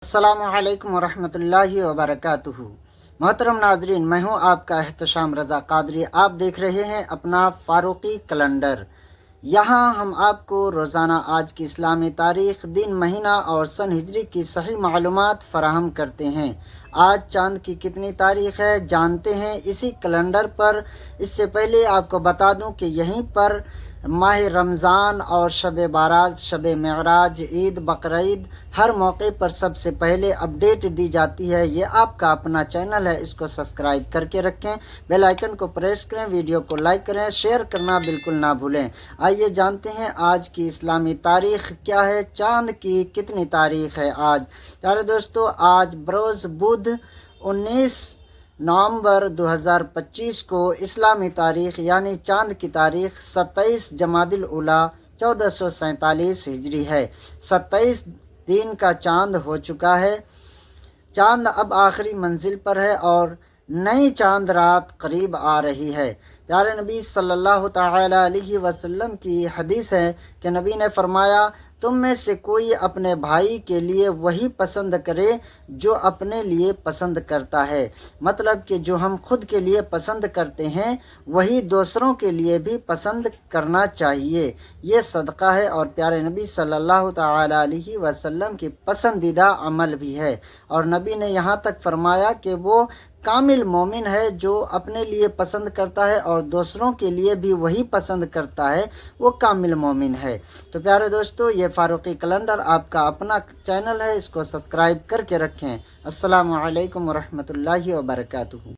अस्सलामु अलैकुम वरहमतुल्लाहि वबरकातुहू। मोहतरम नाजरीन, मैं हूँ आपका एहतशाम रज़ा कादरी। आप देख रहे हैं अपना फ़ारूक़ी कैलेंडर। यहाँ हम आपको रोज़ाना आज की इस्लामी तारीख़, दिन, महीना और सन हिजरी की सही मालूमात फ़राहम करते हैं। आज चाँद की कितनी तारीख़ है जानते हैं इसी कैलेंडर पर। इससे पहले आपको बता दूँ कि यहीं पर माह रमज़ान और शब बारात, शब मेराज, ईद, बकरीद हर मौके पर सबसे पहले अपडेट दी जाती है। ये आपका अपना चैनल है, इसको सब्सक्राइब करके रखें, बेल आइकन को प्रेस करें, वीडियो को लाइक करें, शेयर करना बिल्कुल ना भूलें। आइए जानते हैं आज की इस्लामी तारीख़ क्या है, चाँद की कितनी तारीख़ है आज। प्यारे दोस्तों, आज बरोज़ बुध 19 नवंबर 2025 को इस्लामी तारीख़ यानी चाँद की तारीख़ 27 जमादिल उला 1447 हिजरी है। 27 दिन का चाँद हो चुका है। चाँद अब आखिरी मंजिल पर है और नई चाँद रात करीब आ रही है। प्यारे नबी सल्लल्लाहु तआला अलैहि वसल्लम की हदीस है कि नबी ने फरमाया, तुम में से कोई अपने भाई के लिए वही पसंद करे जो अपने लिए पसंद करता है। मतलब कि जो हम खुद के लिए पसंद करते हैं वही दूसरों के लिए भी पसंद करना चाहिए। ये सदका है और प्यारे नबी सल्लल्लाहु तआला अलैहि वसल्लम की पसंदीदा अमल भी है। और नबी ने यहाँ तक फरमाया कि वो कामिल मोमिन है जो अपने लिए पसंद करता है और दूसरों के लिए भी वही पसंद करता है, वो कामिल मोमिन है। तो प्यारे दोस्तों, ये फ़ारूक़ी कैलेंडर आपका अपना चैनल है, इसको सब्सक्राइब करके रखें। अस्सलामु अलैकुम वरहमतुल्लाहि वबरकातुहू।